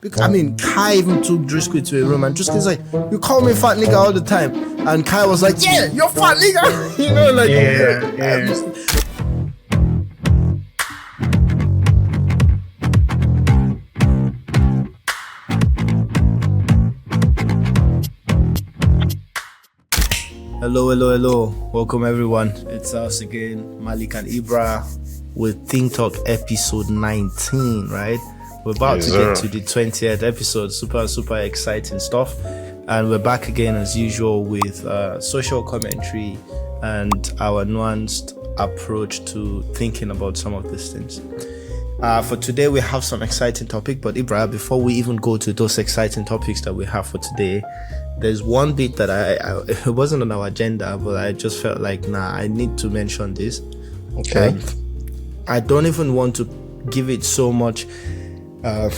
Because, I mean, Kai even took Driscoll to a room and Driscoll's like, you call me fat nigga all the time. And Kai was like, yeah, you're fat nigga. You know, like, Hello. Welcome everyone. It's us again, Malik and Ibra with ThinkTalk episode 19, right? We're about to get to the 20th episode. Super exciting stuff. And we're back again as usual with social commentary and our nuanced approach to thinking about some of these things. For today, we have some exciting topic. But Ibra, before we even go to those exciting topics that we have for today, there's one bit that it wasn't on our agenda, but I just felt like, I need to mention this. Okay. I don't even want to give it so much. I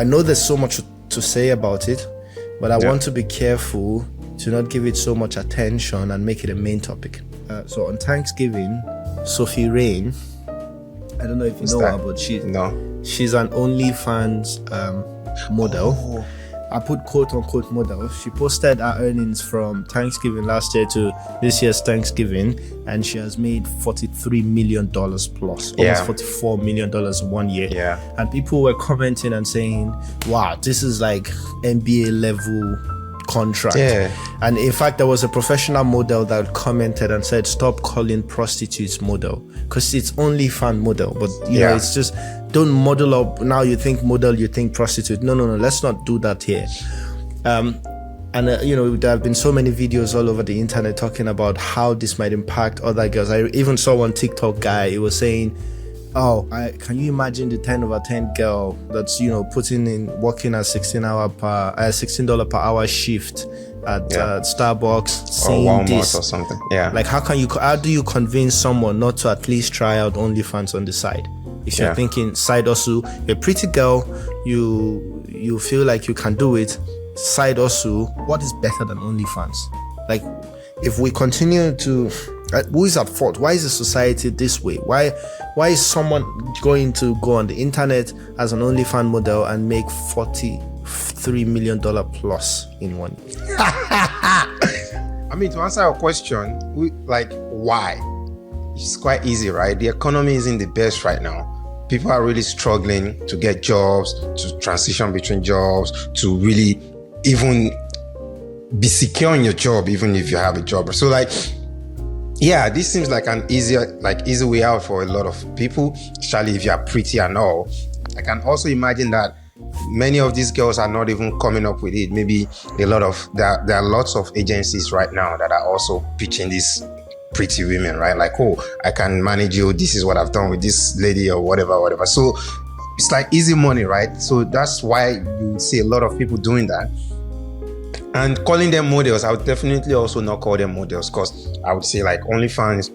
know there's so much to say about it, but I want to be careful to not give it so much attention and make it a main topic. So on Thanksgiving, Sophie Rain, I don't know if you know her, but she's an OnlyFans model. I put quote unquote model. She posted her earnings from Thanksgiving last year to this year's Thanksgiving, and she has made $43 million plus, almost $44 million in 1 year. Yeah. And people were commenting and saying, wow, this is like NBA level contract. Yeah. And in fact, there was a professional model that commented and said, stop calling prostitutes model, because it's OnlyFans model. But you know, it's just, don't model up. Now you think model, you think prostitute. No. Let's not do that here. You know, there have been so many videos all over the internet talking about how this might impact other girls. I even saw one TikTok guy. He was saying, can you imagine the 10/10 girl that's, you know, working a $16 per hour shift at Starbucks, seeing or Walmart this or something. Yeah. Like, how do you convince someone not to at least try out OnlyFans on the side? If you're thinking side hustle, you're a pretty girl, you feel like you can do it, side hustle, what is better than OnlyFans? Like, if we continue to, who is at fault? Why is the society this way? Why is someone going to go on the internet as an OnlyFans model and make $43 million plus in 1 year? I mean, to answer your question, why? It's quite easy, right? The economy isn't the best right now. People are really struggling to get jobs, to transition between jobs, to really even be secure in your job, even if you have a job. So this seems like an easy way out for a lot of people, especially if you are pretty and all. I can also imagine that many of these girls are not even coming up with it. Maybe there are lots of agencies right now that are also pitching this pretty women, right? Like, I can manage you. This is what I've done with this lady or whatever. So it's like easy money, right? So that's why you see a lot of people doing that. And calling them models, I would definitely also not call them models, because I would say like OnlyFans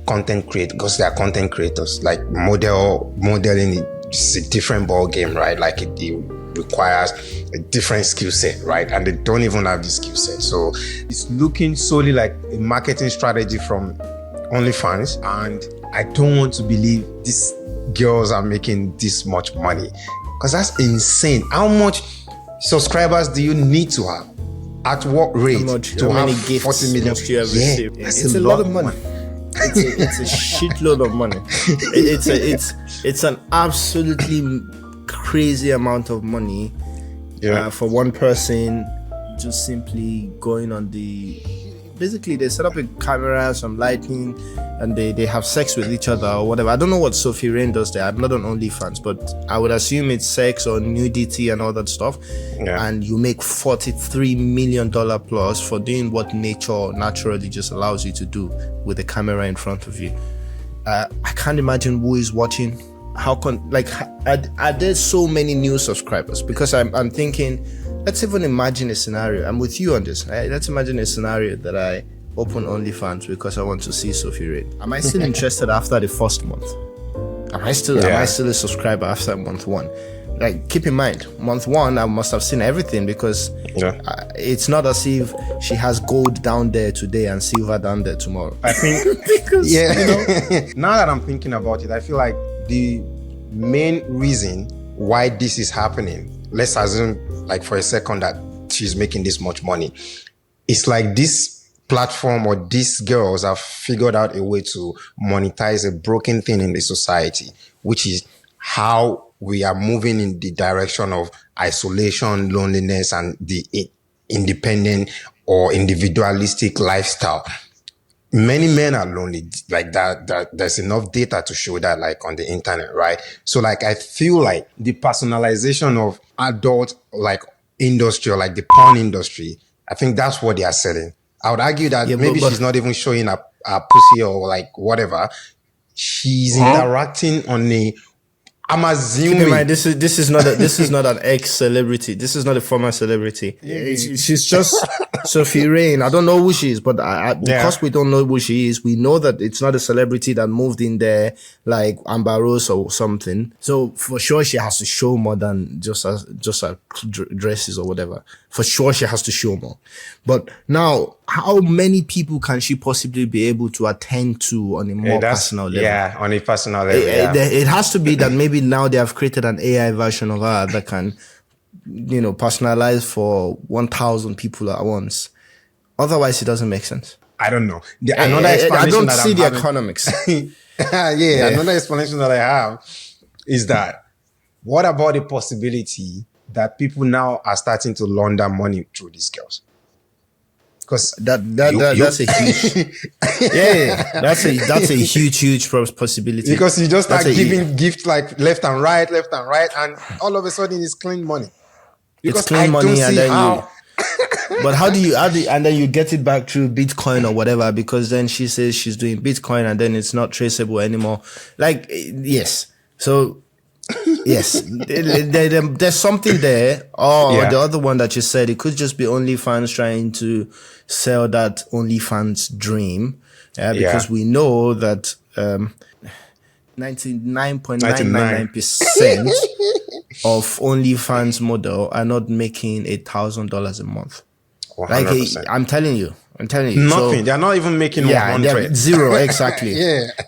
content creators, because they are content creators. Like modeling is a different ball game, right? Like it requires a different skill set, right? And they don't even have this skill set. So it's looking solely like a marketing strategy from OnlyFans. And I don't want to believe these girls are making this much money, because that's insane. How much subscribers do you need to have? At what rate to have 40 million? It's a lot of money. It's a shitload of money. It's an absolutely crazy amount of money for one person, just simply going on basically they set up a camera, some lighting, and they have sex with each other or whatever. I don't know what Sophie Rain does there. I'm not on OnlyFans, but I would assume it's sex or nudity and all that stuff. And you make $43 million plus for doing what nature naturally just allows you to do with a camera in front of you. I can't imagine who is watching. Are there so many new subscribers? Because I'm thinking, let's even imagine a scenario. I'm with you on this, right? Let's imagine a scenario that I open OnlyFans because I want to see Sophie Rain. Am I still interested after the first month? Am I still a subscriber after month one? Like, keep in mind, month one, I must have seen everything, because it's not as if she has gold down there today and silver down there tomorrow. I think, you know, now that I'm thinking about it, I feel like the main reason why this is happening. Let's assume, like for a second, that she's making this much money. It's like this platform or these girls have figured out a way to monetize a broken thing in the society, which is how we are moving in the direction of isolation, loneliness, and the independent or individualistic lifestyle. Many men are lonely, like that there's enough data to show that, like on the internet, right? So like I feel like the personalization of adult like industry, or like the porn industry, I think that's what they are selling. I would argue that maybe she's not even showing a pussy or like whatever. She's interacting on a, I'm assuming. Keep in mind, this is not an ex-celebrity. This is not a former celebrity. She's just Sophie Rain. I don't know who she is, but because we don't know who she is, we know that it's not a celebrity that moved in there like Amber Rose or something. So for sure, she has to show more than just her dresses or whatever. For sure, she has to show more. But now, how many people can she possibly be able to attend to on a more personal level? Yeah, on a personal level. It has to be that maybe now they have created an AI version of her that can, personalize for 1,000 people at once. Otherwise, it doesn't make sense. I don't know. Another explanation I don't that see I'm the having, economics. Another explanation that I have is that what about the possibility that people now are starting to launder money through these girls? Because that's a huge that's a huge possibility. Because you just start giving gifts like left and right, and all of a sudden it's clean money. Because it's clean money, and then how. But how do you and then you get it back through Bitcoin or whatever, because then she says she's doing Bitcoin and then it's not traceable anymore. Like, yes. So, yes, there's something there. The other one that you said, it could just be OnlyFans trying to sell that OnlyFans dream. Because we know that 99.999% of OnlyFans model are not making $1,000 a month. 100%. Like, I'm telling you. Nothing. So, they're not even making 100. Zero, exactly.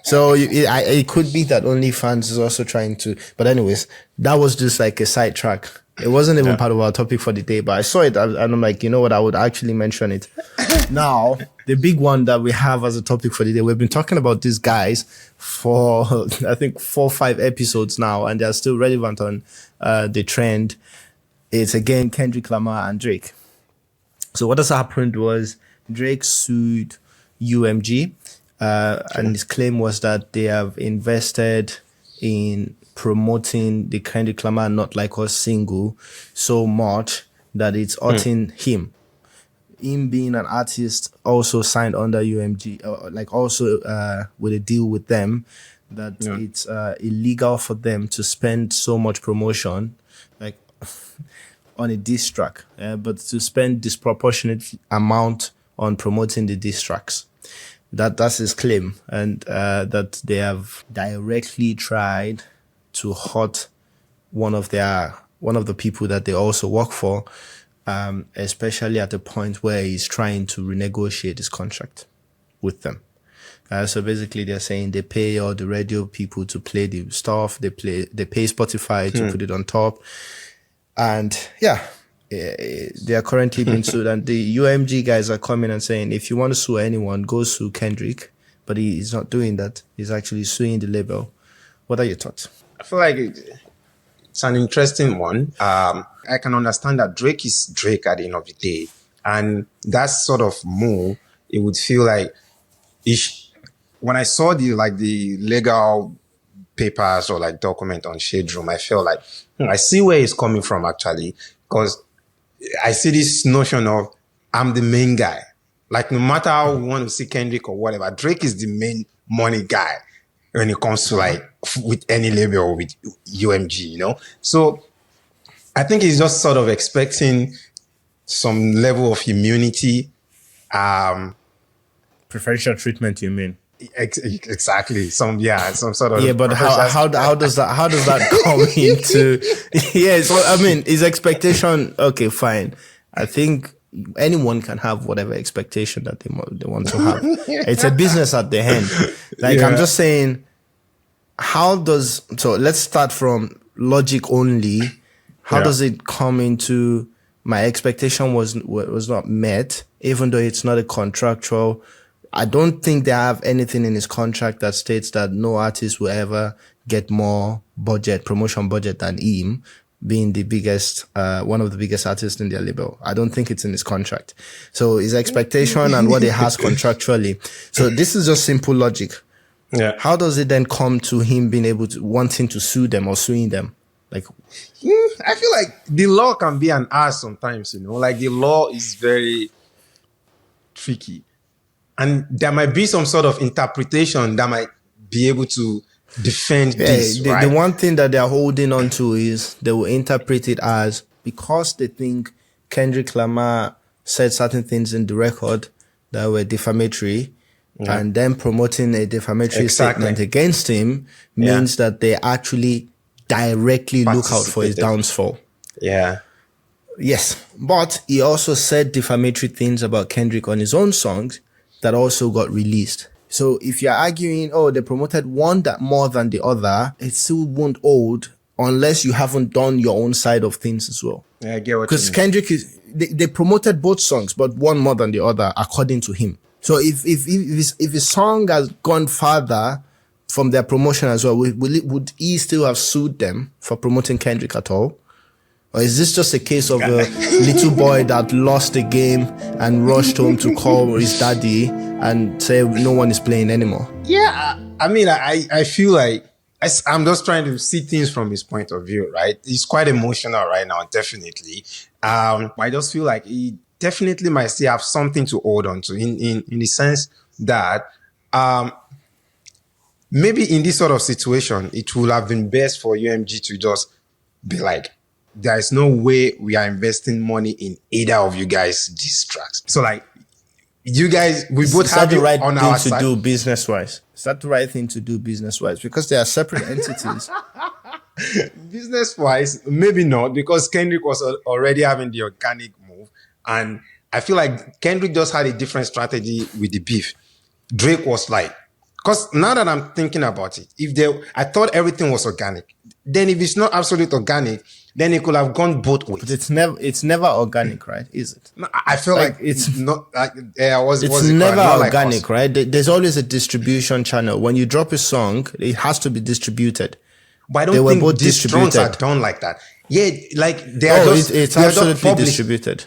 So it could be that OnlyFans is also trying to. But anyways, that was just like a sidetrack. It wasn't even part of our topic for the day, but I saw it and I'm like, you know what? I would actually mention it. Now, the big one that we have as a topic for the day, we've been talking about these guys for, I think, 4 or 5 episodes now, and they're still relevant on the trend. It's again Kendrick Lamar and Drake. So what has happened was Drake sued UMG, and his claim was that they have invested in promoting the Kendrick Lamar Not Like Us single so much that it's hurting him. Him being an artist also signed under UMG, with a deal with them, that it's illegal for them to spend so much promotion, like on a diss track, but to spend disproportionate amount on promoting the diss tracks. That's his claim, and that they have directly tried to hurt one of the people that they also work for, especially at the point where he's trying to renegotiate his contract with them. So basically, they're saying they pay all the radio people to play the stuff. They pay Spotify to put it on top, and they are currently being sued. And the UMG guys are coming and saying, if you want to sue anyone, go sue Kendrick. But he's not doing that. He's actually suing the label. What are your thoughts? I feel like it's an interesting one. I can understand that Drake is Drake at the end of the day. And that sort of move, it would feel like when I saw the legal papers or like document on Shade Room, I felt like I see where he's coming from actually, because I see this notion of I'm the main guy. Like no matter how we want to see Kendrick or whatever, Drake is the main money guy when it comes to like with any label or with UMG, So I think he's just sort of expecting some level of immunity. Preferential treatment, you mean? Exactly. Some sort of. Yeah, but how does that come into? Yeah, so I mean, his expectation. Okay, fine. I think anyone can have whatever expectation that they want to have. It's a business at the end. Like I'm just saying, so let's start from logic only, how does it come into my expectation was not met, even though it's not a contractual? I don't think they have anything in his contract that states that no artist will ever get more promotion budget than him, being the biggest, one of the biggest artists in their label. I don't think it's in his contract. So his expectation and what he has contractually. So this is just simple logic. Yeah. How does it then come to him being able to wanting to sue them or suing them? Like, I feel like the law can be an ass sometimes, you know, like the law is very tricky. And there might be some sort of interpretation that might be able to defend this, right? The one thing that they're holding on to is they will interpret it as, because they think Kendrick Lamar said certain things in the record that were defamatory, and then promoting a defamatory statement against him means that they actually directly look out for his downfall. Yeah. Yes. But he also said defamatory things about Kendrick on his own songs that also got released. So if you're arguing, oh, they promoted one that more than the other, it still won't hold unless you haven't done your own side of things as well. Yeah, I get what you mean. Because Kendrick they promoted both songs, but one more than the other, according to him. So if his song has gone farther from their promotion as well, would he still have sued them for promoting Kendrick at all? Or is this just a case of a little boy that lost the game and rushed home to call his daddy and say no one is playing anymore? Yeah, I mean, I feel like I'm just trying to see things from his point of view, right? He's quite emotional right now, definitely. I just feel like he definitely might still have something to hold on to in the sense that maybe in this sort of situation, it would have been best for UMG to just be like, there is no way we are investing money in either of you guys' diss tracks. So like, you guys, we both have the right on thing our to side. do business-wise. Is that the right thing to do business-wise? Because they are separate entities. Business-wise, maybe not, because Kendrick was already having the organic move. And I feel like Kendrick just had a different strategy with the beef. Drake was like, because now that I'm thinking about it, I thought everything was organic. Then if it's not absolute organic, then it could have gone both ways. But it's never organic, right? Is it? No, I feel like it's not like it's never organic, right? There's always a distribution channel. When you drop a song, it has to be distributed. But I don't think these songs are done like that. Yeah, like it's absolutely distributed.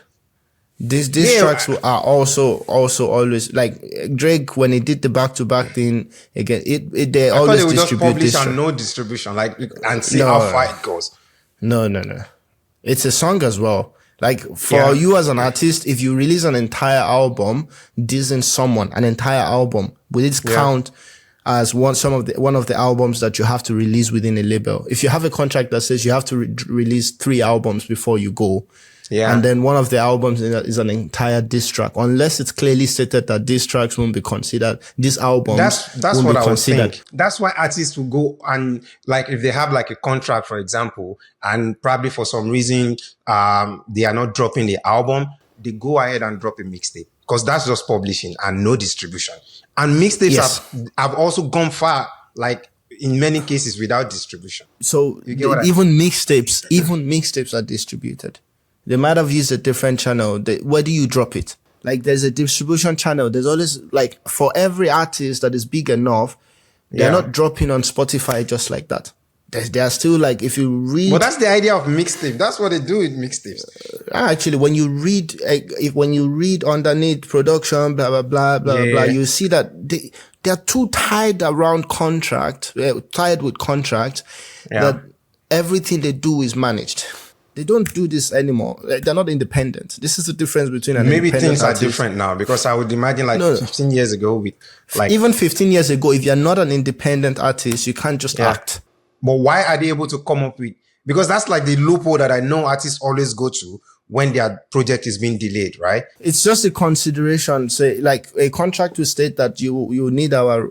These tracks are also always like Drake when he did the back-to-back thing again. They always distribute just publish this and no distribution, like and see how far it goes. No. It's a song as well. Like for you as an artist, if you release an entire album, dissing someone, an entire album, will it count as one of the albums that you have to release within a label? If you have a contract that says you have to release 3 albums before you go, and then one of the albums is an entire diss track, unless it's clearly stated that diss tracks won't be considered, these albums that's what I would think. That's why artists will go and, like, if they have like a contract, for example, and probably for some reason they are not dropping the album, they go ahead and drop a mixtape, because that's just publishing and no distribution. And mixtapes have also gone far, like in many cases, without distribution. So even mixtapes are distributed. They might have used a different channel. Where do you drop it? Like, there's a distribution channel. There's always, like, for every artist that is big enough, they're not dropping on Spotify just like that. They are still, like, if you read... But that's the idea of mixtape. That's what they do with mixtapes. Actually, when you read underneath production, blah, blah, blah, blah, blah, you see that they're too tied around contract, tied with contract, that everything they do is managed. They don't do this anymore. They're not independent. This is the difference between an maybe things artist. are different now, because I would imagine 15 years ago with even 15 years ago, if you're not an independent artist, you can't just act. But why are they able to come up with? Because that's like the loophole that I know artists always go to when their project is being delayed, right? It's just a consideration. Say, like, a contract will state that you need our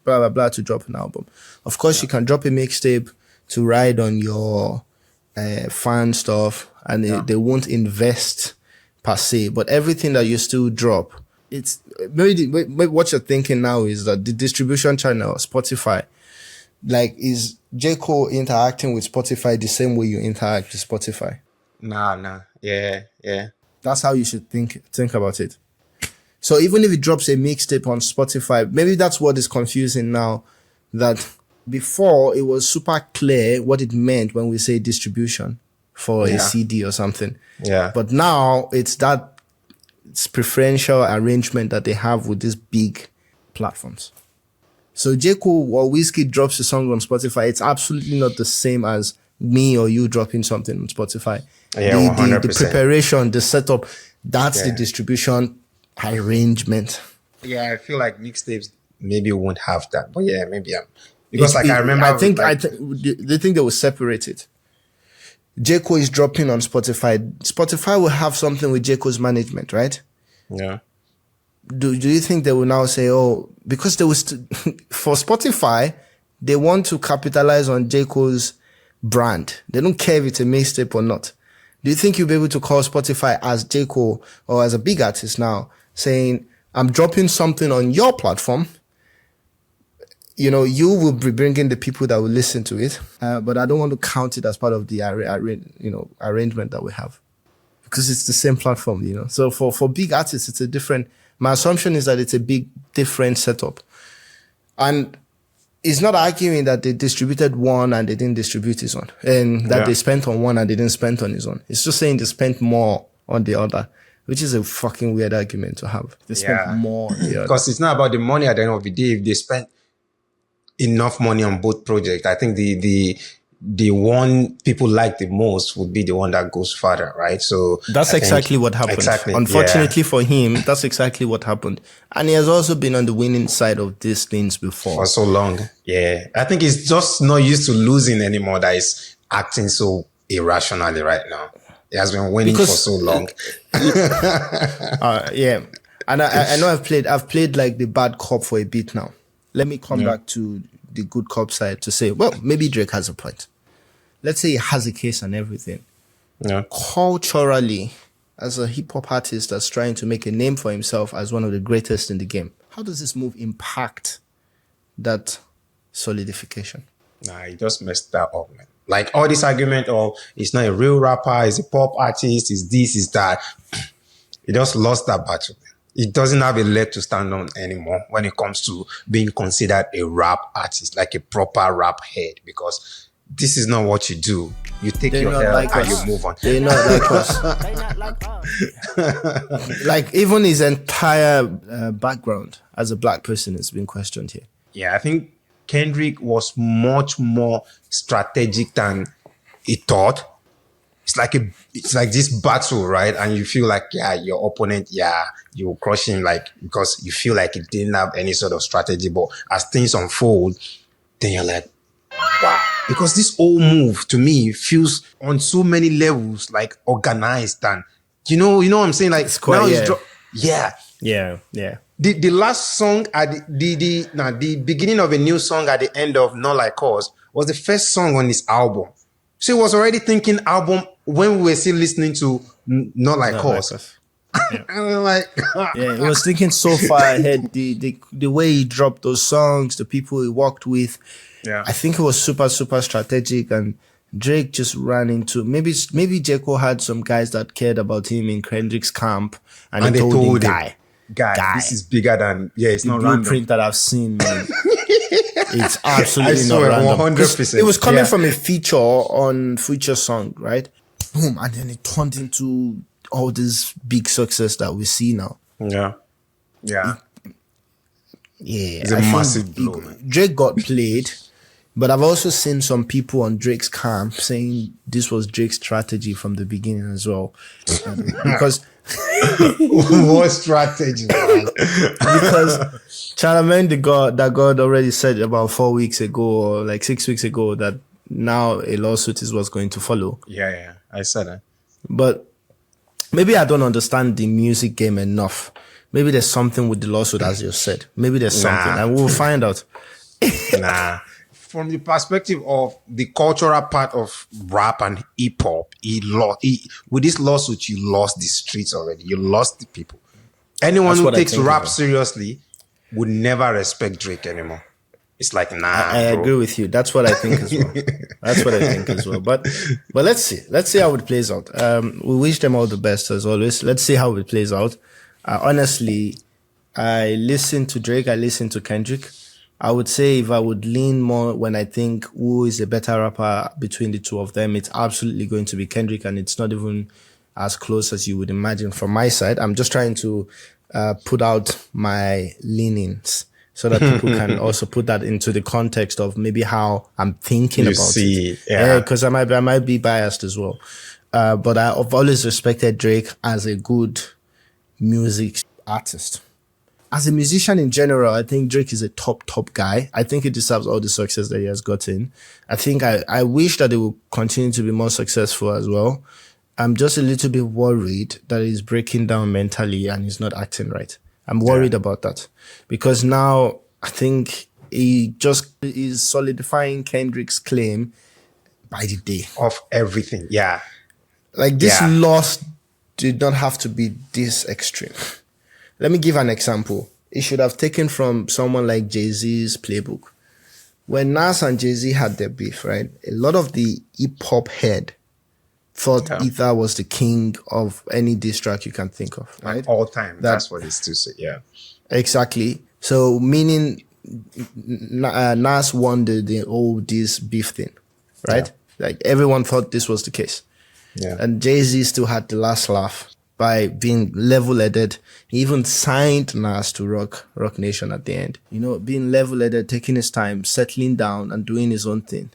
blah blah blah to drop an album. Of course, you can drop a mixtape to ride on your fan stuff, and they won't invest per se, but everything that you still drop, it's maybe what you're thinking now is that the distribution channel, Spotify, Like, is J. Cole interacting with Spotify the same way you interact with Spotify? Nah. Yeah. That's how you should think about it. So even if it drops a mixtape on Spotify, maybe that's what is confusing now. That before it was super clear what it meant when we say distribution for a CD or something. Yeah. But now it's preferential arrangement that they have with these big platforms. So J. Cole or Wizkid drops a song on Spotify, it's absolutely not the same as me or you dropping something on Spotify. Yeah, 100%. The preparation, the setup, that's the distribution arrangement. Yeah, I feel like mixtapes maybe won't have that. But yeah, maybe because I remember I think they think they will separate it. J. Cole is dropping on Spotify. Spotify will have something with J. Cole's management, right? Yeah. Do you think they will now say, oh, because they was for Spotify, they want to capitalize on J. Cole's brand. They don't care if it's a mixtape or not. Do you think you'll be able to call Spotify as J. Cole or as a big artist now saying, I'm dropping something on your platform? You know, you will be bringing the people that will listen to it. But I don't want to count it as part of the arrangement that we have, because it's the same platform, you know. So for big artists, it's a different. My assumption is that it's a big different setup, and it's not arguing that they distributed one and they didn't distribute his own, and that they spent on one and they didn't spend on his own. It's just saying they spent more on the other, which is a fucking weird argument to have. They spent more on the other. Because it's not about the money at the end of the day. If they spent enough money on both projects, I think the one people like the most would be the one that goes further, right? So that's exactly what happened. Exactly. Unfortunately for him, that's exactly what happened. And he has also been on the winning side of these things before. For so long. Yeah. I think he's just not used to losing anymore, that he's acting so irrationally right now. He has been winning for so long. Yeah. And I know I've played like the bad cop for a bit now. Let me come back to the good cop side to say, well, maybe Drake has a point. Let's say he has a case and everything. Yeah. Culturally, as a hip hop artist that's trying to make a name for himself as one of the greatest in the game, how does this move impact that solidification? Nah, he just messed that up, man. Like all this argument of he's not a real rapper, he's a pop artist, he's this, he's that. He just lost that battle. He doesn't have a leg to stand on anymore when it comes to being considered a rap artist, like a proper rap head, because this is not what you do. You take your L and you move on. They're not like us. Like even his entire background as a black person has been questioned here. Yeah, I think Kendrick was much more strategic than he thought. It's like this battle, right? And you feel like, your opponent, you crush him, like, because you feel like it didn't have any sort of strategy. But as things unfold, then you're like, wow. Because this whole move to me feels on so many levels like organized, and you know what I'm saying? Like it's quite, yeah. The last song at the beginning of a new song at the end of Not Like Us was the first song on this album. She was already thinking album when we were still listening to Not Like Us. Yeah. And we're like, he was thinking so far ahead. The way he dropped those songs, the people he worked with. Yeah, I think it was super, super strategic. And Drake just ran into maybe J. Cole had some guys that cared about him in Kendrick's camp, and they told him, guy, this is bigger than it's the not blueprint random. that I've seen, man. It's absolutely not random. 100%. It was coming from a feature on Future Song, right? Boom, and then it turned into all this big success that we see now. Yeah. It's a massive blow, man. Drake got played, but I've also seen some people on Drake's camp saying this was Drake's strategy from the beginning as well. Because what strategy, man? Because Charlamagne that God already said about 4 weeks ago or like 6 weeks ago that now a lawsuit is what's going to follow. Yeah, I said that. But maybe I don't understand the music game enough. Maybe there's something with the lawsuit, as you said. Maybe there's something, and we'll find out. From the perspective of the cultural part of rap and hip hop, with this lawsuit, you lost the streets already. You lost the people. Anyone who takes rap seriously would never respect Drake anymore. It's like, nah, I agree with you. That's what I think as well. That's what I think as well. But let's see. Let's see how it plays out. We wish them all the best as always. Let's see how it plays out. Honestly, I listen to Drake. I listen to Kendrick. I would say if I would lean more when I think who is a better rapper between the two of them, it's absolutely going to be Kendrick, and it's not even as close as you would imagine from my side. I'm just trying to put out my leanings so that people can also put that into the context of maybe how I'm thinking about it. Yeah, because I might be biased as well. But I've always respected Drake as a good music artist. As a musician in general, I think Drake is a top guy. I think he deserves all the success that he has gotten. I think I wish that he would continue to be more successful as well. I'm just a little bit worried that he's breaking down mentally and he's not acting right. I'm worried about that because now I think he just is solidifying Kendrick's claim by the day of everything. Yeah. Like this loss did not have to be this extreme. Let me give an example. It should have taken from someone like Jay-Z's playbook. When Nas and Jay-Z had their beef, right? A lot of the hip-hop head thought Ether was the king of any diss track you can think of, right? All time. That's what it's to say, yeah. Exactly. So meaning Nas won the whole diss beef thing, right? Yeah. Like everyone thought this was the case. Yeah. And Jay-Z still had the last laugh by being level-headed. He even signed Nas to Rock Nation at the end. You know, being level-headed, taking his time, settling down and doing his own thing.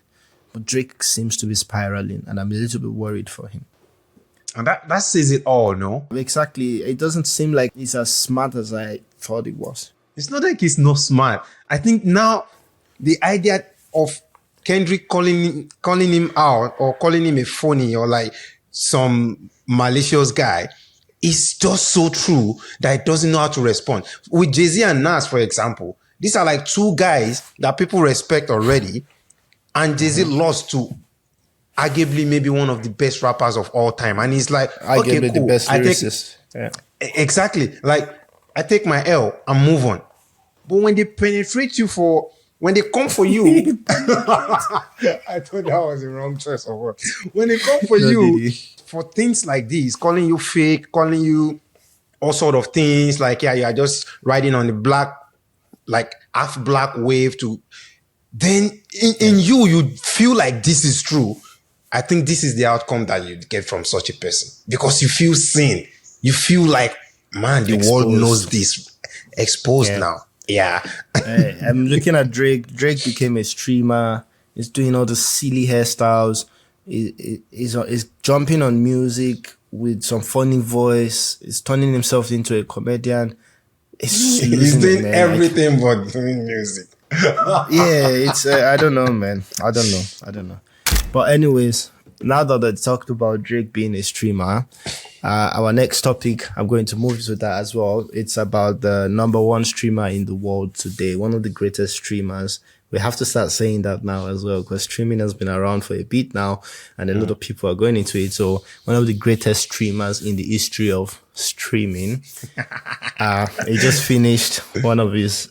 But Drake seems to be spiraling and I'm a little bit worried for him. And that says it all, no? Exactly. It doesn't seem like he's as smart as I thought he was. It's not like he's not smart. I think now the idea of Kendrick calling him out or calling him a phony or like some malicious guy is just so true that it doesn't know how to respond. With Jay-Z and Nas, for example, these are like two guys that people respect already. And Jay-Z lost to arguably maybe one of the best rappers of all time. And he's like, okay, cool. The best lyricist. Exactly. Like, I take my L and move on. But when they penetrate you when they come for you, I thought that was the wrong choice of word. When they come for you for things like this, calling you fake, calling you all sort of things, like, you are just riding on the black, like half black wave then in you feel like this is true. I think this is the outcome that you get from such a person because you feel seen. You feel like, man, the world knows this. Exposed now. Yeah. I'm looking at Drake. Drake became a streamer. He's doing all the silly hairstyles. He's jumping on music with some funny voice. He's turning himself into a comedian. He's doing everything but doing music. It's I don't know, man. I don't know. But anyways, now that I talked about Drake being a streamer, our next topic, I'm going to move to that as well. It's about the number one streamer in the world today, one of the greatest streamers. We have to start saying that now as well because streaming has been around for a bit now and a lot of people are going into it. So one of the greatest streamers in the history of streaming. He just finished one of his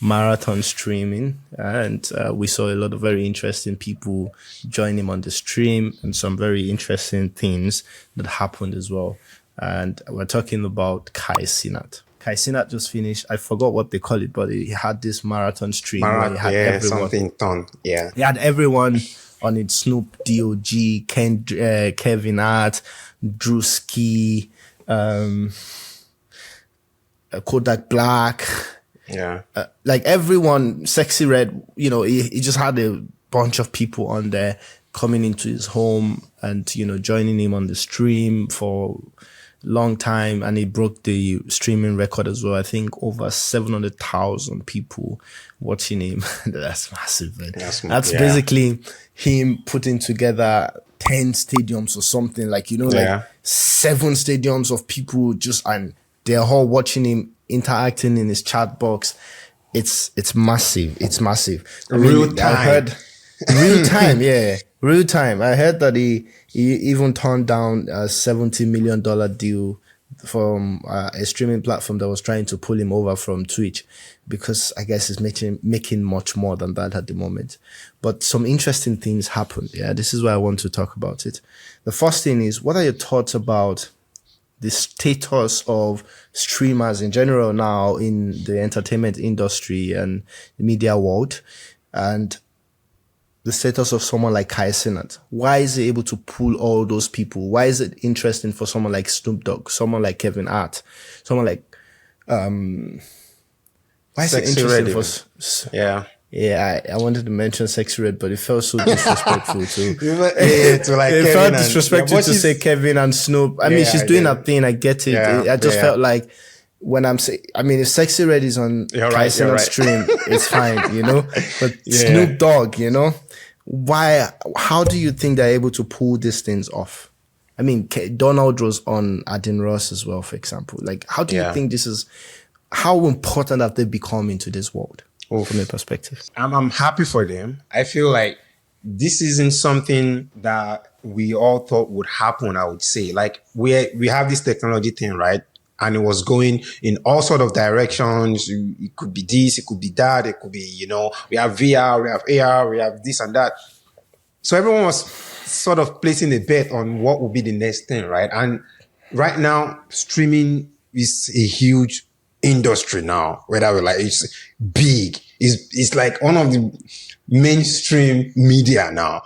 marathon streaming and we saw a lot of very interesting people join him on the stream and some very interesting things that happened as well. And we're talking about Kai Cenat. Kai Cenat just finished. I forgot what they call it, but he had this marathon stream where he had everyone. Something done. Yeah. He had everyone on it. Snoop, D.O.G., Kevin Hart, Drewski, Kodak Black. Yeah. Like everyone, Sexy Red, you know, he just had a bunch of people on there coming into his home and, you know, joining him on the stream for long time, and he broke the streaming record as well. I think over 700,000 people watching him. That's massive, man. That's basically him putting together 10 stadiums or something, like, you know, like 7 stadiums of people and they're all watching him interacting in his chat box. It's massive. It's massive. Real time. Real time. I heard that he even turned down a $70 million deal a streaming platform that was trying to pull him over from Twitch, because I guess he's making much more than that at the moment. But some interesting things happened. Yeah, this is why I want to talk about it. The first thing is, what are your thoughts about the status of streamers in general now in the entertainment industry and the media world, and the status of someone like Kai Cenat? Why is he able to pull all those people? Why is it interesting for someone like Snoop Dogg, someone like Kevin Hart, someone like why is it interesting for? Yeah, I wanted to mention Sexy Red, but it felt so disrespectful to it felt disrespectful to say Kevin and Snoop. I mean, she's doing her thing. I get it. I just felt like when I'm saying, I mean, if Sexy Red is on Kai Cenat's stream, it's fine, you know. But Snoop Dogg, you know, why? How do you think they're able to pull these things off? I mean, Donald was on Adin Ross as well, for example. Like, how do you think this is? How important have they become into this world? From your perspective, I'm happy for them. I feel like this isn't something that we all thought would happen. I would say, like, we have this technology thing, right? And it was going in all sort of directions. It could be this, it could be that, it could be, you know, we have VR, we have AR, we have this and that. So everyone was sort of placing a bet on what would be the next thing, right? And right now, streaming is a huge industry now, whether we like, it's big. It's like one of the mainstream media now.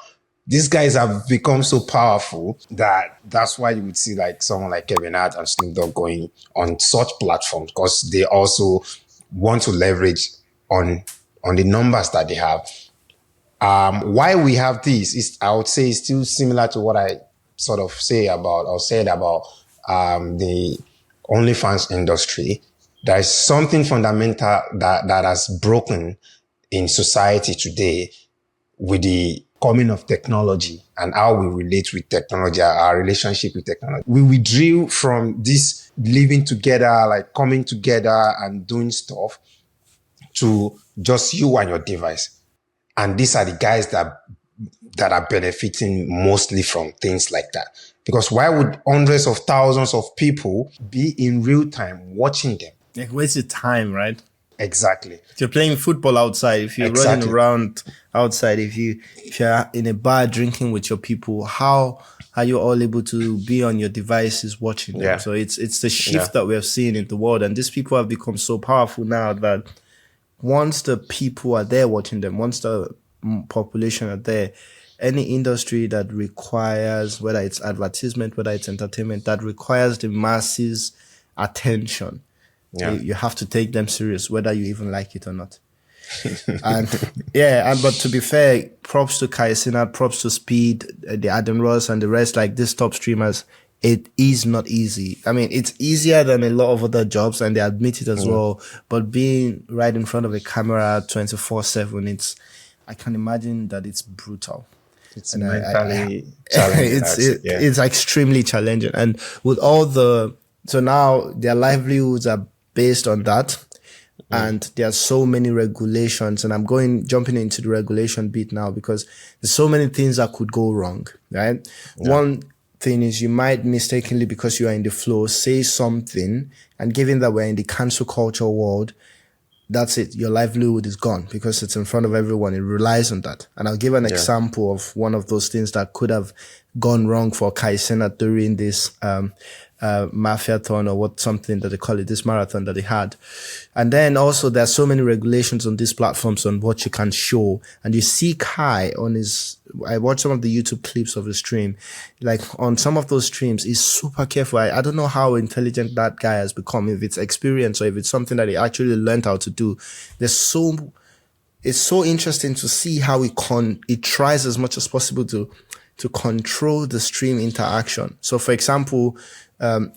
These guys have become so powerful that's why you would see like someone like Kevin Hart and Snoop Dogg going on such platforms, because they also want to leverage on the numbers that they have. Why we have this is, I would say, is still similar to what I sort of said about the OnlyFans industry. There is something fundamental that has broken in society today with the coming of technology and how we relate with technology, our relationship with technology. We withdrew from this living together, like coming together and doing stuff, to just you and your device. And these are the guys that are benefiting mostly from things like that. Because why would hundreds of thousands of people be in real time watching them? Like, where's the time, right? Exactly. If you're playing football outside, if you're running around outside, if you're in a bar drinking with your people, how are you all able to be on your devices watching them? So it's the shift that we have seen in the world, and these people have become so powerful now that once the people are there watching them, once the population are there, any industry that requires, whether it's advertisement, whether it's entertainment, that requires the masses' attention, you have to take them serious, whether you even like it or not. But to be fair, props to Kai Cenat, props to Speed, the Adam Ross and the rest, like these top streamers. It is not easy. I mean, it's easier than a lot of other jobs, and they admit it as well. But being right in front of a camera 24/7, I can imagine that it's brutal. It's mentally challenging. It's extremely challenging. And with so now their livelihoods are based on that. And there are so many regulations, and I'm jumping into the regulation bit now, because there's so many things that could go wrong, right? One thing is, you might mistakenly, because you are in the flow, say something, and given that we're in the cancel culture world, that's it. Your livelihood is gone because it's in front of everyone. It relies on that. And I'll give an example of one of those things that could have gone wrong for Kai Cenat during this marathon, or something that they call it, this marathon that they had. And then also there's so many regulations on these platforms on what you can show. And you see Kai I watched some of the YouTube clips of the stream. Like on some of those streams, he's super careful. I don't know how intelligent that guy has become, if it's experience or if it's something that he actually learned how to do. It's so interesting to see how he tries as much as possible to control the stream interaction. So for example, on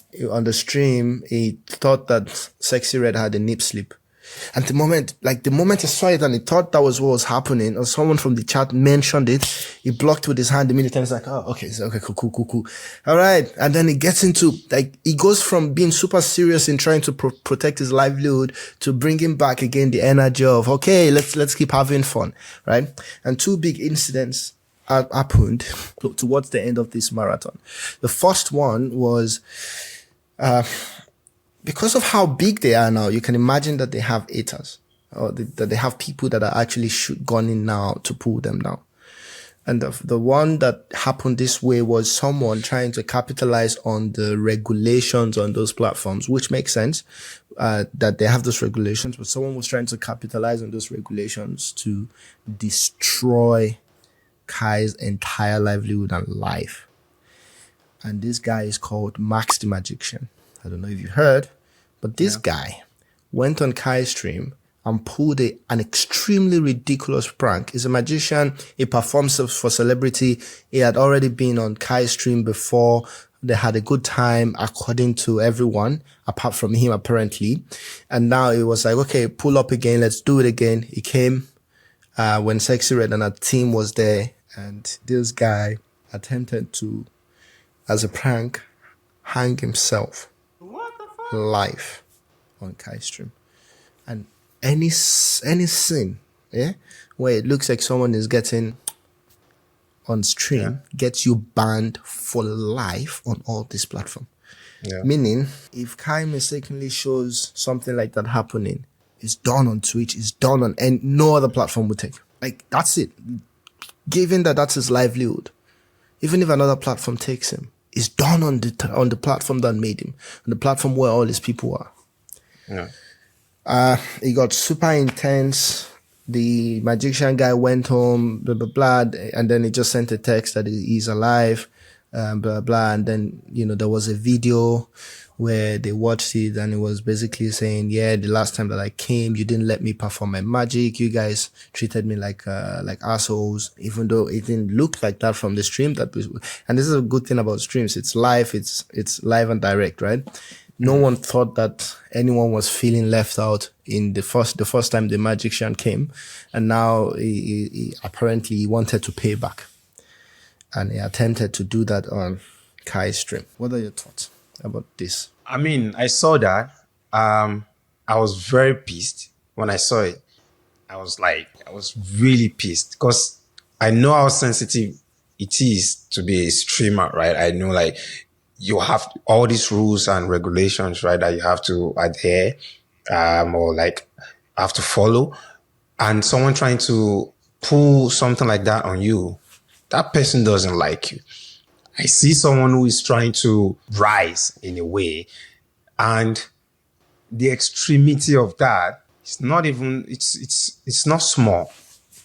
the stream, he thought that Sexy Red had a nip slip. And the moment he saw it and he thought that was what was happening, or someone from the chat mentioned it, he blocked with his hand immediately, and he's like, oh, okay, cool. All right. And then he gets into, he goes from being super serious in trying to protect his livelihood to bringing back again the energy of, okay, let's keep having fun, right? And two big incidents happened towards the end of this marathon. The first one was Because of how big they are now, you can imagine that they have haters, or that they have people that are actually gone in now to pull them down. And the one that happened this way was someone trying to capitalize on the regulations on those platforms, which makes sense, that they have those regulations, but someone was trying to capitalize on those regulations to destroy Kai's entire livelihood and life. And this guy is called Max the Magician. I don't know if you heard, but this guy went on Kai's stream and pulled an extremely ridiculous prank. He's a magician. He performs for celebrity. He had already been on Kai's stream before. They had a good time, according to everyone, apart from him, apparently. And now it was like, okay, pull up again. Let's do it again. He came when Sexy Red and her team was there. And this guy attempted to, as a prank, hang himself live on Kai's stream. And any scene, where it looks like someone is getting on stream gets you banned for life on all this platform. Meaning, if Kai mistakenly shows something like that happening, it's done on Twitch, it's done on, and no other platform would take. Like, that's it. Given that that's his livelihood, even if another platform takes him, it's done on the platform that made him, on the platform where all these people are. It got super intense. The magician guy went home, blah, blah, blah. And then he just sent a text that he's alive, blah, blah. And then, there was a video where they watched it and it was basically saying, the last time that I came, you didn't let me perform my magic. You guys treated me like assholes, even though it didn't look like that from the stream. And this is a good thing about streams. It's live. It's live and direct, right? No one thought that anyone was feeling left out in the first time the magician came, and now he apparently wanted to pay back, and he attempted to do that on Kai's stream. What are your thoughts about this? I mean, I saw that. I was very pissed when I saw it. I was really pissed because I know how sensitive it is to be a streamer, right? I know, like, you have all these rules and regulations, right, that you have to adhere, or like have to follow. And someone trying to pull something like that on you, that person doesn't like you. I see someone who is trying to rise in a way, and the extremity of that is not even, it's not small.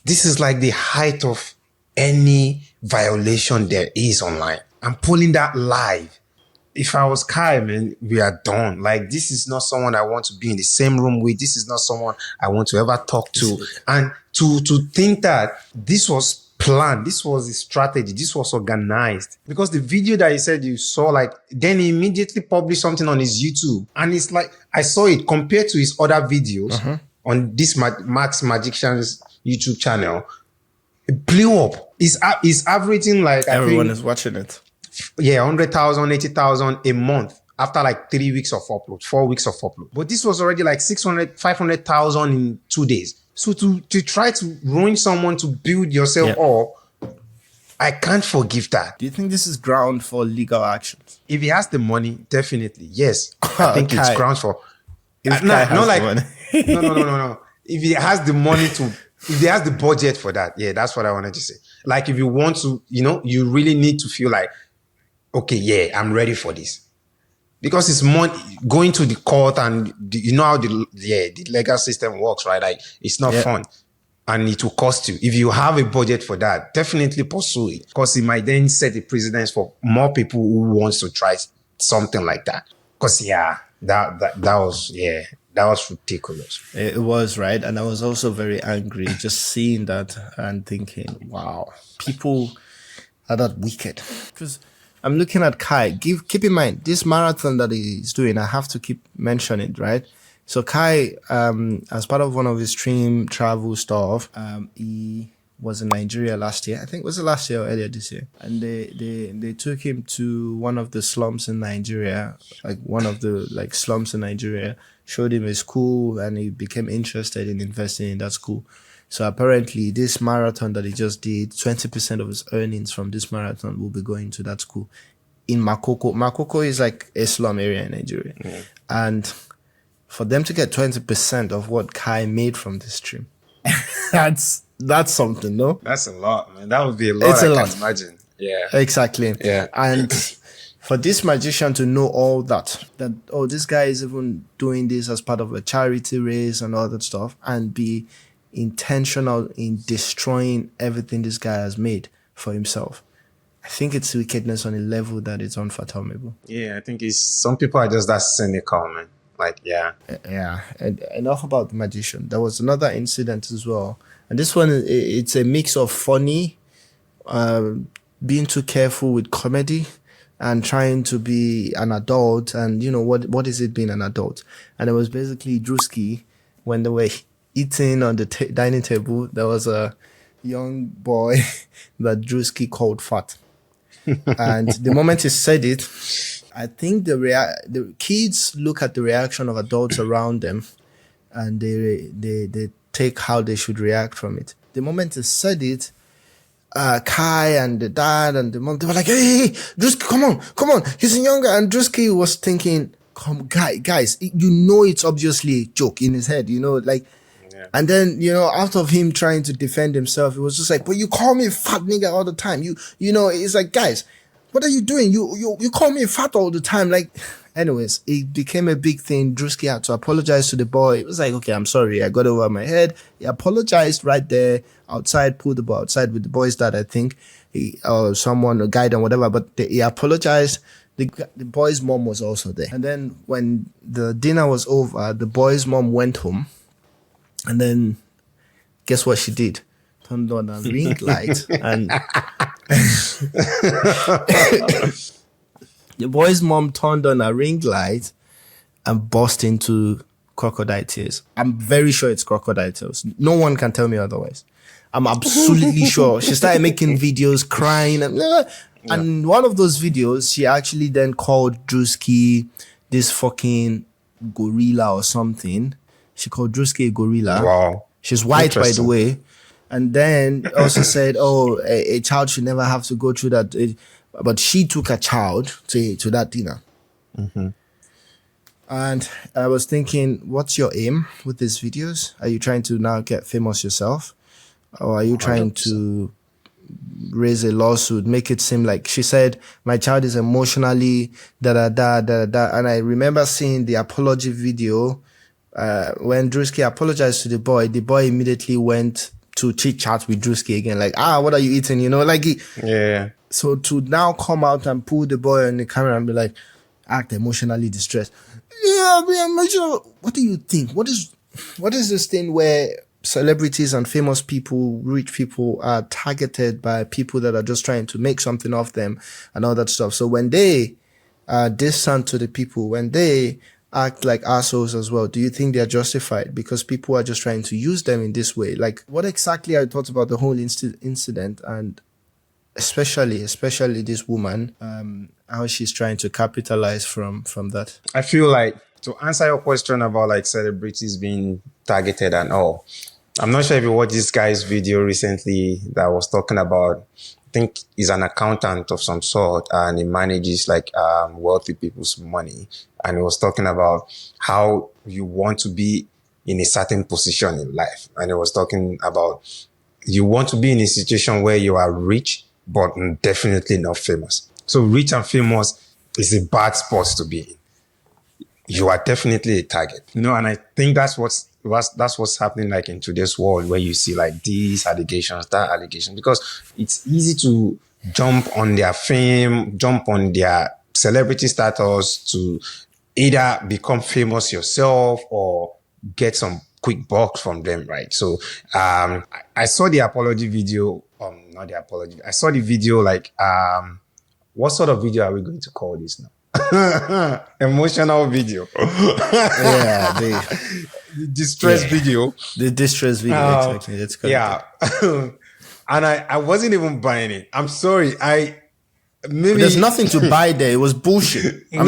This is like the height of any violation there is online. I'm pulling that live. If I was Kai, man, we are done. Like, this is not someone I want to be in the same room with. This is not someone I want to ever talk to. And to think that this was planned, this was a strategy, this was organized. Because the video that he said you saw, like, then he immediately published something on his YouTube. And it's like, I saw it compared to his other videos on this Max Magician's YouTube channel. It blew up. It's averaging like, everyone is watching it. 100,000, 80,000 a month after like 3 weeks of upload, 4 weeks of upload. But this was already like 600, 500,000 in 2 days. So to try to ruin someone to build yourself up, I can't forgive that. Do you think this is ground for legal actions? If he has the money, definitely, yes. I think it's grounds for. No. If he has the money if he has the budget for that, that's what I wanted to say. Like, if you want to, you really need to feel like, okay, I'm ready for this. Because it's money going to the court, and how the legal system works, right? Like, it's not fun, and it will cost you. If you have a budget for that, definitely pursue it, because it might then set a precedence for more people who wants to try something like that. Because that was ridiculous. It was, right? And I was also very angry just seeing that and thinking, wow, people are that wicked. Because I'm looking at Kai. Keep in mind, this marathon that he's doing, I have to keep mentioning it, right? So Kai, as part of one of his stream travel stuff, he was in Nigeria last year. I think it was last year or earlier this year. And they took him to one of the slums in Nigeria, like one of the slums in Nigeria, showed him a school, and he became interested in investing in that school. So apparently this marathon that he just did, 20% of his earnings from this marathon will be going to that school. in Makoko. Makoko is like a slum area in Nigeria. And for them to get 20% of what Kai made from the stream, that's something, no? That's a lot, man. That would be a lot. It's a lot. Can imagine. Yeah. Exactly. Yeah. And for this magician to know all that, this guy is even doing this as part of a charity race and all that stuff, and be intentional in destroying everything this guy has made for himself. I think it's wickedness on a level that is unfathomable. Yeah, I think some people are just that cynical, man. Like, yeah. Yeah. And enough about the magician. There was another incident as well. And this one, it's a mix of funny, being too careful with comedy, and trying to be an adult. And, you know, what is it being an adult? And it was basically Drewski, when they were eating on the dining table, there was a young boy that Drewski called fat. And the moment he said it, I think the kids look at the reaction of adults around them, and they take how they should react from it. The moment he said it, Kai and the dad and the mom, they were like, hey, Drewski, come on. He's younger. And Drewski was thinking, guys, you know, it's obviously a joke in his head, you know, like, and then, you know, out of him trying to defend himself, it was just like, but you call me fat nigga all the time. You know, it's like, guys, what are you doing? You call me fat all the time. Like, anyways, it became a big thing. Drewski had to apologize to the boy. It was like, okay, I'm sorry. I got over my head. He apologized right there outside, pulled the boy outside with the boy's dad, I think, someone, a guide and whatever, but he apologized. The boy's mom was also there. And then when the dinner was over, the boy's mom went home. And then, guess what she did? Turned on a ring light, and the boy's mom turned on a ring light and burst into crocodile tears. I'm very sure it's crocodile tears. No one can tell me otherwise. I'm absolutely sure. She started making videos, crying, and one of those videos, she actually then called Drewski this fucking gorilla or something. She called Drewski a gorilla. Wow. She's white, by the way. And then also said, a child should never have to go through that. But she took a child to that dinner. Mm-hmm. And I was thinking, what's your aim with these videos? Are you trying to now get famous yourself? Or are you trying to raise a lawsuit, make it seem like she said, my child is emotionally da-da-da. And I remember seeing the apology video. When Drewski apologized to the boy immediately went to chit chat with Drewski again, like, what are you eating? You know, like, yeah. So to now come out and pull the boy on the camera and be like, act emotionally distressed. Yeah, be emotional. What do you think? What is this thing where celebrities and famous people, rich people are targeted by people that are just trying to make something of them and all that stuff? So when they are distant to the people, when they act like assholes as well, do you think they're justified because people are just trying to use them in this way? Like, what exactly I thought about the whole incident, and especially this woman, how she's trying to capitalize from that? I feel like, to answer your question about like celebrities being targeted and all, I'm not sure if you watched this guy's video recently that was talking about, I think he's an accountant of some sort, and he manages like wealthy people's money. And he was talking about how you want to be in a certain position in life. And he was talking about you want to be in a situation where you are rich, but definitely not famous. So rich and famous is a bad spot to be in. You are definitely a target, you know, and I think that's what's happening like in today's world, where you see like these allegations, that allegation, because it's easy to jump on their fame, jump on their celebrity status to either become famous yourself or get some quick bucks from them, right? So I saw the apology video, not the apology, I saw the video like, what sort of video are we going to call this now? Emotional video. Yeah, the distress video. The distress video, exactly. That's correct. Yeah. And I wasn't even buying it. I'm sorry. Maybe there's nothing to buy there. It was bullshit. I'm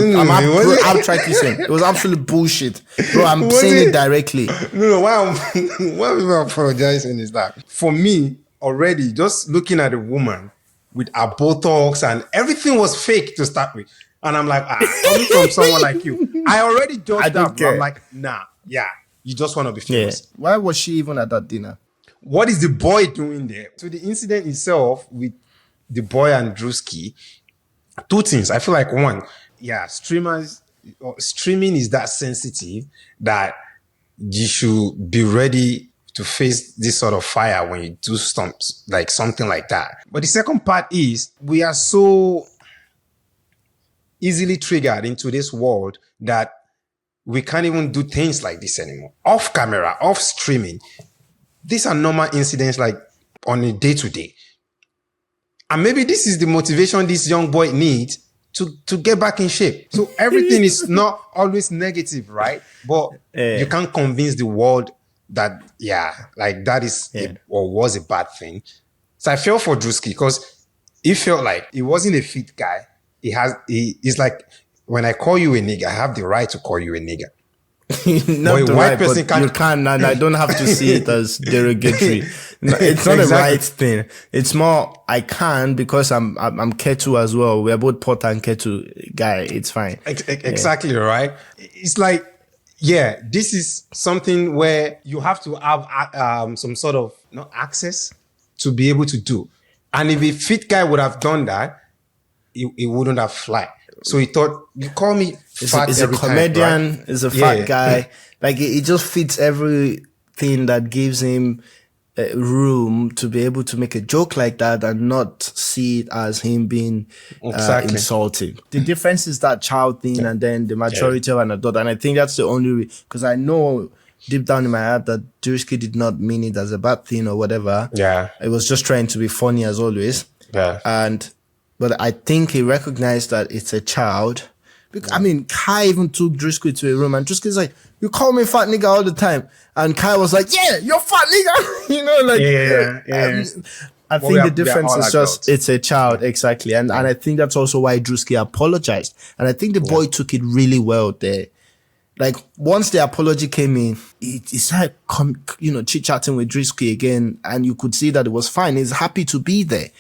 trying to say it was absolute bullshit, bro. I'm saying it directly. No. Why I'm apologizing is that for me already, just looking at a woman with her Botox and everything was fake to start with. And I'm like, coming from someone like you, I already judged that. I'm like, nah, yeah, you just want to be famous. Yeah. Why was she even at that dinner? What is the boy doing there? So the incident itself with the boy and Drewski, two things. I feel like one, streaming is that sensitive that you should be ready to face this sort of fire when you do something like that. But the second part is we are so easily triggered into this world that we can't even do things like this anymore. Off camera, off streaming. These are normal incidents like on a day-to-day. And maybe this is the motivation this young boy needs to get back in shape. So everything is not always negative, right? But you can't convince the world that, that is or was a bad thing. So I felt for Drewski because he felt like he wasn't a fit guy. He's like, when I call you a nigga, I have the right to call you a nigga. Not the right, but you can, and I don't have to see it as derogatory. It's not a right thing. It's more, I can because I'm Ketu as well. We're both pot and Ketu guy. It's fine. Exactly, right? It's like, this is something where you have to have some sort of access to be able to do. And if a fit guy would have done that, it wouldn't have fly. So he thought, you call me fat He's a comedian, right? He's a fat guy. Like, he just fits everything that gives him room to be able to make a joke like that and not see it as him being insulting. The difference is that child thing and then the maturity of an adult. And I think that's the only because I know deep down in my heart that Drewski did not mean it as a bad thing or whatever. Yeah. It was just trying to be funny as always. Yeah. But I think he recognized that it's a child. Because, I mean, Kai even took Drewski to a room and Drewski's like, you call me fat nigga all the time. And Kai was like, yeah, you're fat nigga. You know, like, I think the difference is just, it's a child. Exactly. And I think that's also why Drewski apologized. And I think the boy took it really well there. Like, once the apology came in, he started, chit-chatting with Drewski again. And you could see that it was fine. He's happy to be there.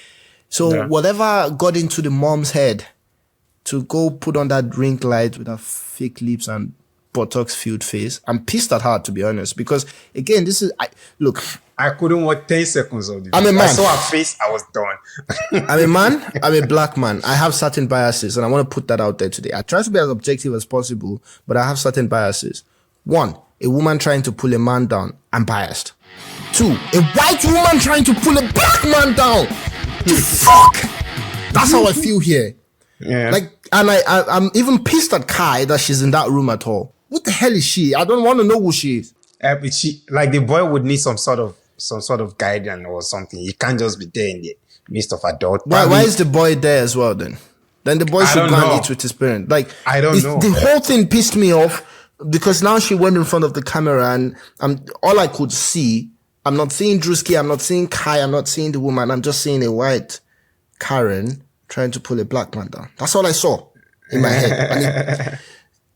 So whatever got into the mom's head to go put on that ring light with her fake lips and Botox-filled face, I'm pissed at her, to be honest, because again, I couldn't watch 10 seconds of this. I'm a man. I saw her face, I was done. I'm a man. I'm a black man. I have certain biases, and I want to put that out there today. I try to be as objective as possible, but I have certain biases. One, a woman trying to pull a man down, I'm biased. Two, a white woman trying to pull a black man down. Fuck! That's how I feel here. Yeah. Like, and I'm even pissed at Kai that she's in that room at all. What the hell is she? I don't want to know who she is. The boy would need some sort of guidance or something. He can't just be there in the midst of adult. Why is the boy there as well then? Then the boy should go and eat with his parent. Like, I don't know. The whole thing pissed me off because now she went in front of the camera and all I could see, I'm not seeing Drewski, I'm not seeing Kai, I'm not seeing the woman, I'm just seeing a white Karen trying to pull a black man down. That's all I saw in my head. And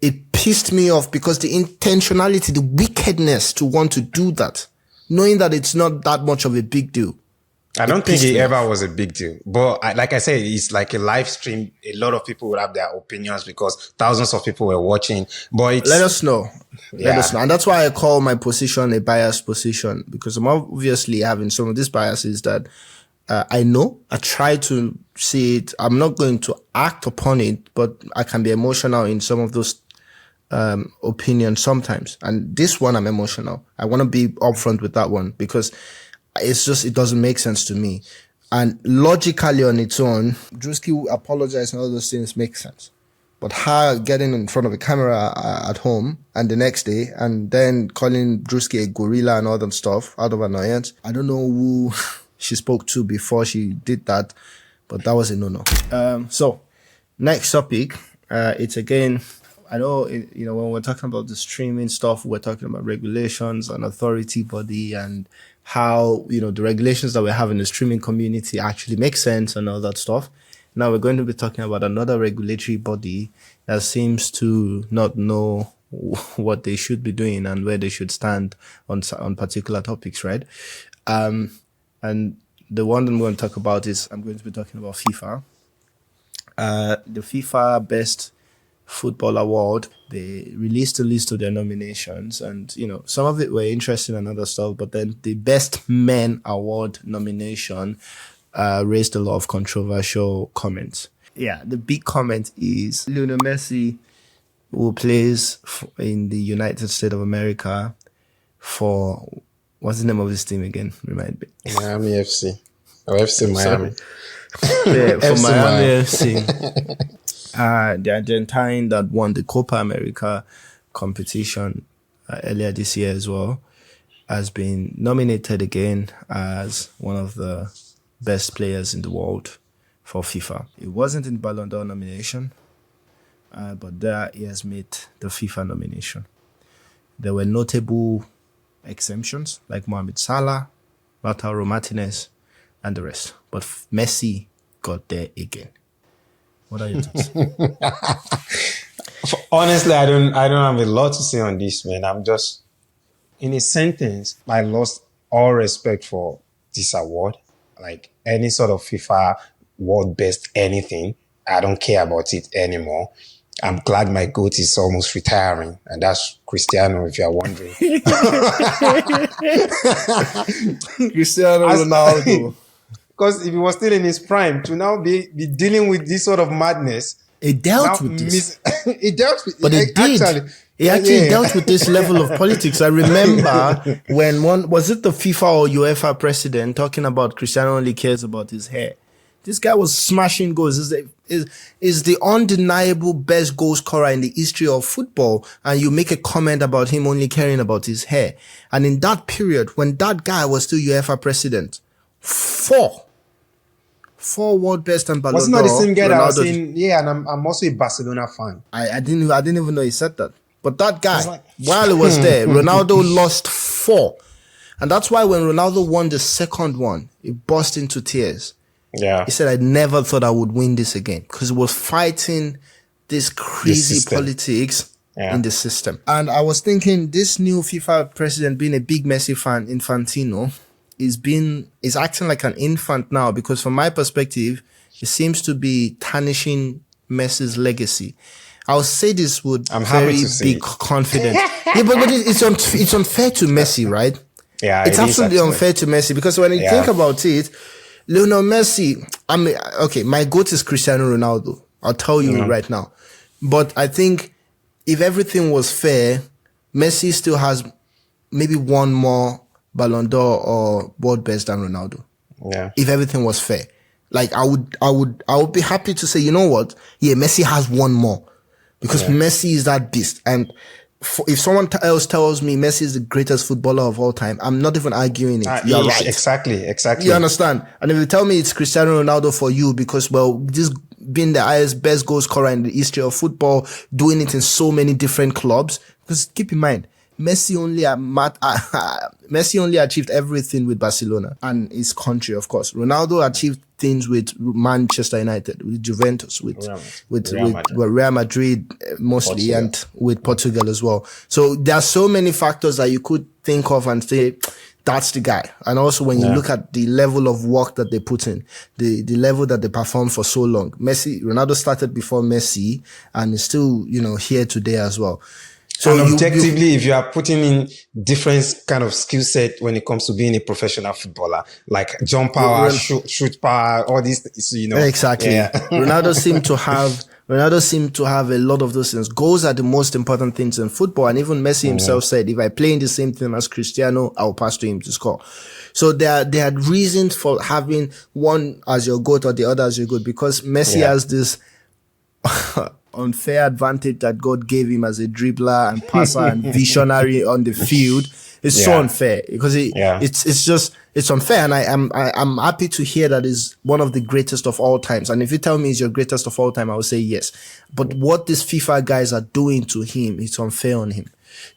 it pissed me off because the intentionality, the wickedness to want to do that, knowing that it's not that much of a big deal. I don't think it ever was a big deal. But like I said, it's like a live stream. A lot of people would have their opinions because thousands of people were watching. But let us know. Let us know. And that's why I call my position a biased position, because I'm obviously having some of these biases that I know. I try to see it. I'm not going to act upon it, but I can be emotional in some of those opinions sometimes. And this one, I'm emotional. I want to be upfront with that one because it's just, it doesn't make sense to me. And logically on its own, Drewski apologizing and all those things make sense. But her getting in front of a camera at home and the next day and then calling Drewski a gorilla and all that stuff out of annoyance, I don't know who she spoke to before she did that, but that was a no-no. So next topic, it's again, I know, when we're talking about the streaming stuff, we're talking about regulations and authority body and how, the regulations that we have in the streaming community actually make sense and all that stuff. Now we're going to be talking about another regulatory body that seems to not know what they should be doing and where they should stand on particular topics, right? And the one I'm going to talk about is I'm going to be talking about FIFA. The FIFA Best Football Award, they released a list of their nominations, and some of it were interesting and other stuff, but then the Best Men Award nomination raised a lot of controversial comments. Yeah, the big comment is Lionel Messi, who plays in the United States of America for, what's the name of this team again? Remind me. Miami FC. Or FC Miami. Yeah, for FC Miami FC. The Argentine that won the Copa America competition earlier this year as well has been nominated again as one of the best players in the world for FIFA. It wasn't in Ballon d'Or nomination, but there he has made the FIFA nomination. There were notable exemptions like Mohamed Salah, Lautaro Martinez, and the rest. But Messi got there again. What are your thoughts? Honestly, I don't have a lot to say on this, man. I'm just, in a sentence, I lost all respect for this award. Like any sort of FIFA world best anything, I don't care about it anymore. I'm glad my GOAT is almost retiring, and that's Cristiano, if you're wondering. Cristiano Ronaldo. Because if he was still in his prime, to now be dealing with this sort of madness. It dealt with this. It dealt with it. But it did. Actually, it actually dealt with this level of politics. I remember when was it the FIFA or UEFA president talking about Cristiano only cares about his hair. This guy was smashing goals. Is the undeniable best goal scorer in the history of football, and you make a comment about him only caring about his hair. And in that period, when that guy was still UEFA president, four world best and Ballon d'Or. Wasn't that the same guy that I was saying? Yeah, and I'm also a Barcelona fan. I didn't even know he said that. But that guy, while he was there, Ronaldo lost 4. And that's why when Ronaldo won the second one, he burst into tears. Yeah. He said, I never thought I would win this again, because he was fighting this crazy politics in the system. And I was thinking, this new FIFA president, being a big Messi fan, Infantino, is acting like an infant now, because from my perspective, he seems to be tarnishing Messi's legacy. I'll say this with very big confidence. Yeah, but it's unfair to Messi, right? Yeah, it's absolutely unfair to Messi, because when you think about it, Lionel Messi, my GOAT is Cristiano Ronaldo. I'll tell you right now. But I think if everything was fair, Messi still has maybe one more Ballon d'Or or world best than Ronaldo. Yeah. If everything was fair. Like I would be happy to say, you know what? Yeah, Messi has one more. Because Messi is that beast. And if someone else tells me Messi is the greatest footballer of all time, I'm not even arguing it. You're right. Exactly. You understand? And if you tell me it's Cristiano Ronaldo for you, because, well, this being the highest best goal scorer in the history of football, doing it in so many different clubs, because keep in mind, Messi only achieved everything with Barcelona and his country, of course. Ronaldo achieved things with Manchester United, with Juventus, with Real Madrid mostly, Portugal. And with Portugal as well. So there are so many factors that you could think of and say, that's the guy. And also when you look at the level of work that they put in, the level that they performed for so long. Ronaldo started before Messi and is still, here today as well. So and objectively, if you are putting in different kind of skill set when it comes to being a professional footballer, like jump power, shoot power, all these, Exactly. Yeah. Ronaldo seemed to have a lot of those things. Goals are the most important things in football. And even Messi himself said, if I play in the same team as Cristiano, I'll pass to him to score. So there are reasons for having one as your GOAT or the other as your GOAT, because Messi has this unfair advantage that God gave him as a dribbler and passer and visionary on the field. It's so unfair because it's unfair. And I'm happy to hear that is one of the greatest of all times. And if you tell me he's your greatest of all time, I will say yes. But what these FIFA guys are doing to him, it's unfair on him,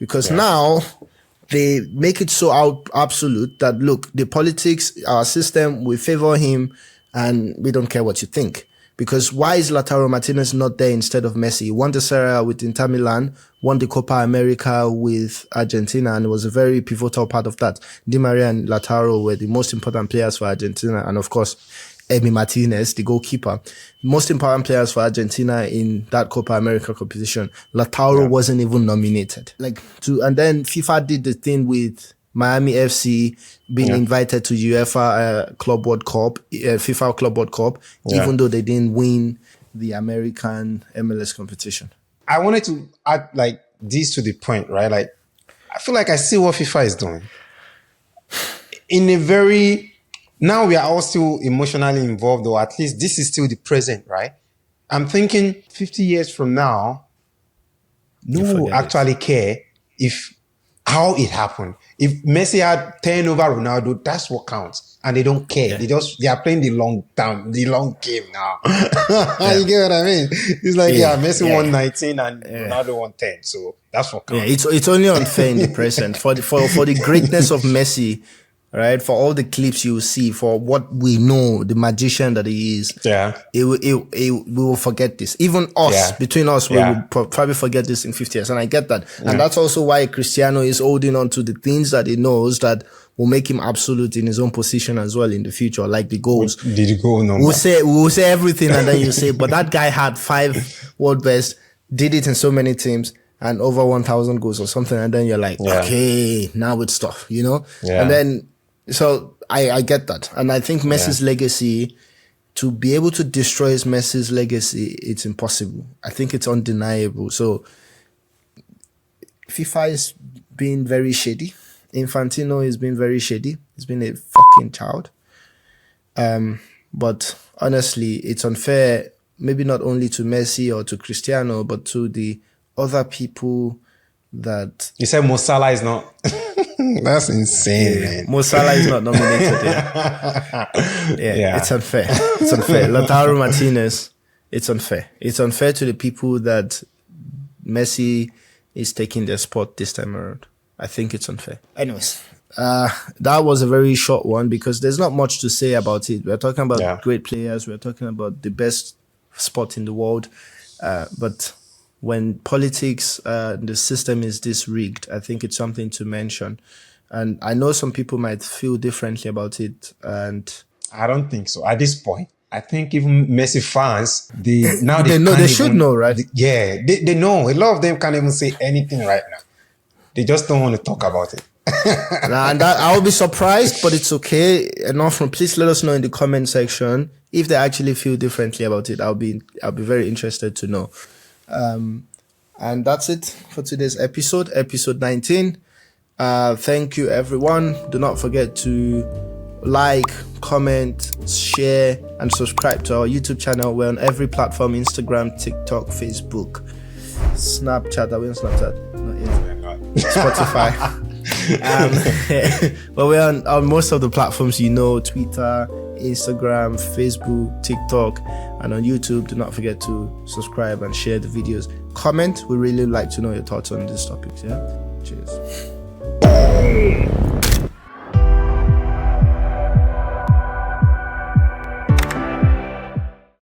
because now they make it so absolute that, look, the politics, our system, we favor him and we don't care what you think. Because why is Lautaro Martinez not there instead of Messi? He won the Serie A with Inter Milan, won the Copa America with Argentina, and it was a very pivotal part of that. Di Maria and Lautaro were the most important players for Argentina, and of course, Emi Martinez, the goalkeeper. Most important players for Argentina in that Copa America competition. Lautaro wasn't even nominated. And then FIFA did the thing with Miami FC being invited to UEFA Club World Cup, FIFA Club World Cup, even though they didn't win the American MLS competition. I wanted to add this to the point, right? Like, I feel like I see what FIFA is doing. Now we are all still emotionally involved, or at least this is still the present, right? I'm thinking 50 years from now, no one will actually care how it happened. If Messi had 10 over Ronaldo, that's what counts. And they don't care. Yeah. They are playing the long game now. You get what I mean? It's like, Messi won 19 and Ronaldo won 10. So that's what counts. Yeah, it's only unfair in the present. For the greatness of Messi, right? For all the clips you see, for what we know, the magician that he is, we will forget this. Even us, between us, we will probably forget this in 50 years. And I get that. Yeah. And that's also why Cristiano is holding on to the things that he knows that will make him absolute in his own position as well in the future, like the goals. The goal number. We'll say everything, and then you say, but that guy had 5 world best, did it in so many teams, and over 1,000 goals or something. And then you're like, okay, now it's tough, you know? Yeah. And then, so I get that. And I think Messi's legacy, to be able to destroy Messi's legacy, it's impossible. I think it's undeniable. So FIFA is being very shady. Infantino is being very shady. He's been a fucking child. But honestly, it's unfair, maybe not only to Messi or to Cristiano, but to the other people that... You said Mo Salah is not... That's insane, man. Mo Salah is not nominated. It's unfair. It's unfair. Lautaro Martinez, it's unfair. It's unfair to the people that Messi is taking their spot this time around. I think it's unfair. Anyways, that was a very short one because there's not much to say about it. We're talking about great players. We're talking about the best sport in the world. But when politics, the system is this rigged, I think it's something to mention. And I know some people might feel differently about it. And I don't think so. At this point, I think even Messi fans, they should know, right? They know. A lot of them can't even say anything right now. They just don't want to talk about it. And I will be surprised, but it's okay. Please let us know in the comment section if they actually feel differently about it. I'll be very interested to know. And that's it for today's episode 19. Thank you, everyone. Do not forget to like, comment, share, and subscribe to our YouTube channel. We're on every platform: Instagram, TikTok, Facebook, Snapchat. Are we on Snapchat? Not yet. Spotify. But we're on most of the platforms, Twitter, Instagram, Facebook, TikTok, and on YouTube. Do not forget to subscribe and share the videos. Comment. We really like to know your thoughts on these topics. Cheers.